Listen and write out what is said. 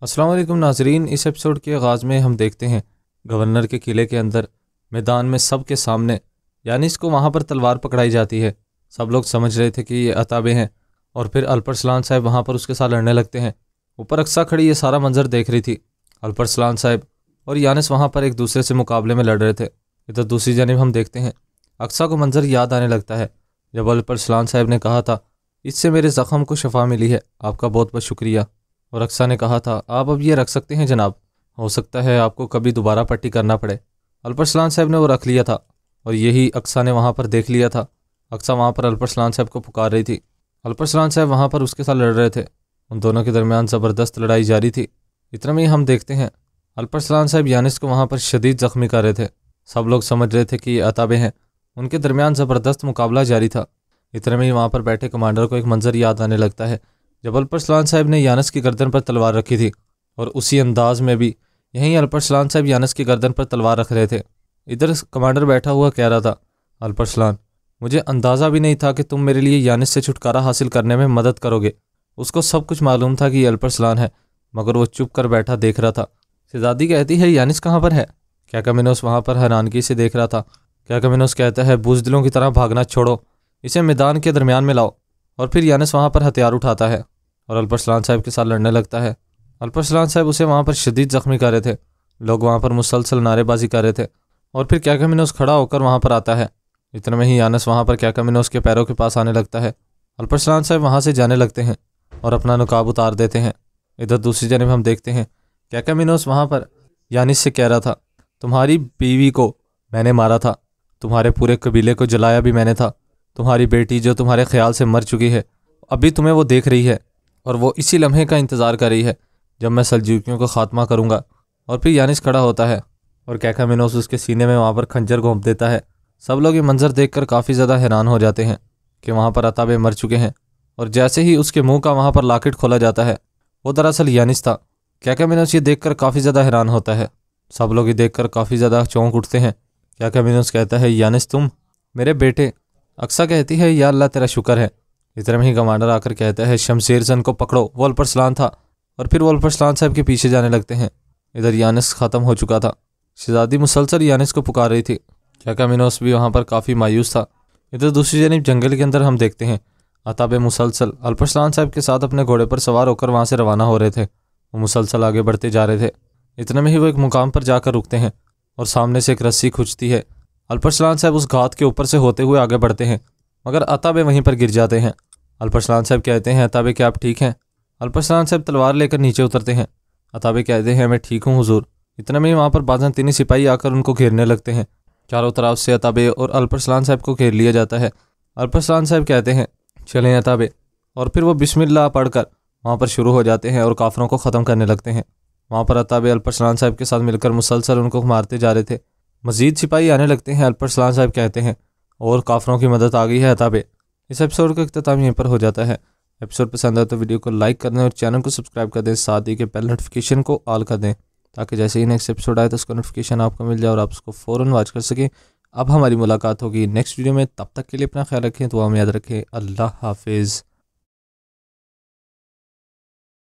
السلام علیکم ناظرین، اس ایپیسوڈ کے آغاز میں ہم دیکھتے ہیں گورنر کے قلعے کے اندر میدان میں سب کے سامنے یعنی اس کو وہاں پر تلوار پکڑائی جاتی ہے۔ سب لوگ سمجھ رہے تھے کہ یہ عتابے ہیں اور پھر الپرسلان صاحب وہاں پر اس کے ساتھ لڑنے لگتے ہیں۔ اوپر اقصیٰ کھڑی یہ سارا منظر دیکھ رہی تھی۔ الپرسلان صاحب اور یانس وہاں پر ایک دوسرے سے مقابلے میں لڑ رہے تھے۔ ادھر دوسری جانب ہم دیکھتے ہیں اقصیٰ کو منظر یاد آنے لگتا ہے جب الپرسلان صاحب نے کہا تھا اس سے میرے زخم کو شفا ملی ہے، آپ کا بہت بہت شکریہ۔ اور اقصیٰ نے کہا تھا آپ اب یہ رکھ سکتے ہیں جناب، ہو سکتا ہے آپ کو کبھی دوبارہ پٹی کرنا پڑے۔ الپرسلان صاحب نے وہ رکھ لیا تھا اور یہی اقصیٰ نے وہاں پر دیکھ لیا تھا۔ اقصیٰ وہاں پر الپرسلان صاحب کو پکار رہی تھی، الپرسلان صاحب وہاں پر اس کے ساتھ لڑ رہے تھے۔ ان دونوں کے درمیان زبردست لڑائی جاری تھی۔ اتنا میں ہم دیکھتے ہیں الپرسلان صاحب یانس کو وہاں پر شدید زخمی کر رہے تھے۔ سب لوگ سمجھ رہے تھے کہ یہ عتابے ہیں، ان کے درمیان زبردست مقابلہ جاری تھا۔ اتنے میں وہاں پر بیٹھے کمانڈر کو ایک منظر یاد آنے لگتا ہے جب الپرسلان صاحب نے یانس کی گردن پر تلوار رکھی تھی، اور اسی انداز میں بھی یہیں الپرسلان صاحب یانس کی گردن پر تلوار رکھ رہے تھے۔ ادھر کمانڈر بیٹھا ہوا کہہ رہا تھا الپرسلان، مجھے اندازہ بھی نہیں تھا کہ تم میرے لیے یانس سے چھٹکارا حاصل کرنے میں مدد کرو گے۔ اس کو سب کچھ معلوم تھا کہ یہ الپرسلان ہے، مگر وہ چپ کر بیٹھا دیکھ رہا تھا۔ شہزادی کہتی ہے یانس کہاں پر ہے؟ کیکامینوس وہاں پر حیرانگی سے دیکھ رہا تھا۔ کیکامینوس کہتا ہے بزدلوں کی طرح بھاگنا چھوڑو، اسے میدان کے درمیان میں لاؤ۔ اور پھر یانس وہاں پر ہتھیار اٹھاتا ہے اور الپرسلان صاحب کے ساتھ لڑنے لگتا ہے۔ الپرسلان صاحب اسے وہاں پر شدید زخمی کر رہے تھے۔ لوگ وہاں پر مسلسل نعرے بازی کر رہے تھے اور پھر کیکامینوس کھڑا ہو کر وہاں پر آتا ہے۔ اتنے میں ہی یانس وہاں پر کیکامینوس کے پیروں کے پاس آنے لگتا ہے۔ الپرسلان صاحب وہاں سے جانے لگتے ہیں اور اپنا نقاب اتار دیتے ہیں۔ ادھر دوسری جانب ہم دیکھتے ہیں کیکامینوس وہاں پر یانس سے کہہ رہا تھا تمہاری بیوی کو میں نے مارا تھا، تمہارے پورے قبیلے کو جلایا بھی میں نے تھا، تمہاری بیٹی جو تمہارے خیال سے مر چکی ہے ابھی تمہیں وہ دیکھ رہی ہے اور وہ اسی لمحے کا انتظار کر رہی ہے جب میں سلجوکیوں کو خاتمہ کروں گا۔ اور پھر یانس کھڑا ہوتا ہے اور کیکامینوس اس کے سینے میں وہاں پر خنجر گھونپ دیتا ہے۔ سب لوگ یہ منظر دیکھ کر کافی زیادہ حیران ہو جاتے ہیں کہ وہاں پر عتابے مر چکے ہیں، اور جیسے ہی اس کے منہ کا وہاں پر لاکٹ کھولا جاتا ہے وہ دراصل یانس تھا۔ کیکامینوس یہ دیکھ کر کافی زیادہ حیران ہوتا ہے۔ سب لوگ یہ دیکھ کر کافی زیادہ چونک اٹھتے ہیں۔ کیکامینوس کہتا ہے یانس تم میرے بیٹے؟ اقصیٰ کہتی ہے یا اللہ تیرا شکر ہے۔ اتنے میں ہی کمانڈر آ کر کہتا ہے شمشیر زن کو پکڑو، وہ الپرسلان تھا۔ اور پھر وہ الپرسلان صاحب کے پیچھے جانے لگتے ہیں۔ ادھر یانس ختم ہو چکا تھا۔ شہزادی مسلسل یانس کو پکار رہی تھی۔ کیکامینوس بھی وہاں پر کافی مایوس تھا۔ ادھر دوسری جانب جنگل کے اندر ہم دیکھتے ہیں عتابے مسلسل الپرسلان صاحب کے ساتھ اپنے گھوڑے پر سوار ہو کر وہاں سے روانہ ہو رہے تھے۔ وہ مسلسل آگے بڑھتے جا رہے تھے۔ اتنے میں ہی وہ ایک مقام پر جا کر رکتے ہیں اور سامنے سے ایک رسی کھنچتی ہے۔ الپرسلان صاحب اس گھات کے اوپر سے ہوتے ہوئے آگے بڑھتے ہیں، مگر عتابے وہیں پر گر جاتے ہیں۔ الپرسلان صاحب کہتے ہیں عتابے کیا آپ ٹھیک ہیں؟ الپرسلان صاحب تلوار لے کر نیچے اترتے ہیں۔ عتابے کہتے ہیں میں ٹھیک ہوں حضور۔ اتنے میں وہاں پر بازنطینی سپاہی آ کر ان کو گھیرنے لگتے ہیں۔ چاروں طرف سے عتابے اور الپرسلان صاحب کو گھیر لیا جاتا ہے۔ الپرسلان صاحب کہتے ہیں چلیں عتابے، اور پھر وہ بسم اللہ پڑھ کر وہاں پر شروع ہو جاتے ہیں اور کافروں کو ختم کرنے لگتے ہیں۔ وہاں پر عتابے الپرسلان صاحب کے ساتھ مل کر مسلسل ان کو مارتے جا رہے تھے۔ مزید سپاہی آنے لگتے ہیں۔ الپرسلان صاحب کہتے ہیں اور کافروں کی مدد آ گئی ہے عتابے۔ اس ایپیسوڈ کا اختتام یہیں پر ہو جاتا ہے۔ ایپیسوڈ پسند آئے تو ویڈیو کو لائک کر دیں اور چینل کو سبسکرائب کر دیں، ساتھ ہی کہ بیل نوٹیفیکیشن کو آل کر دیں تاکہ جیسے ہی نیکسٹ ایپیسوڈ آئے تو اس کا نوٹیفیکیشن آپ کو مل جائے اور آپ اس کو فوراً واچ کر سکیں۔ اب ہماری ملاقات ہوگی نیکسٹ ویڈیو میں، تب تک کے لیے اپنا خیال رکھیں، دعا میں یاد رکھیں۔ اللہ حافظ۔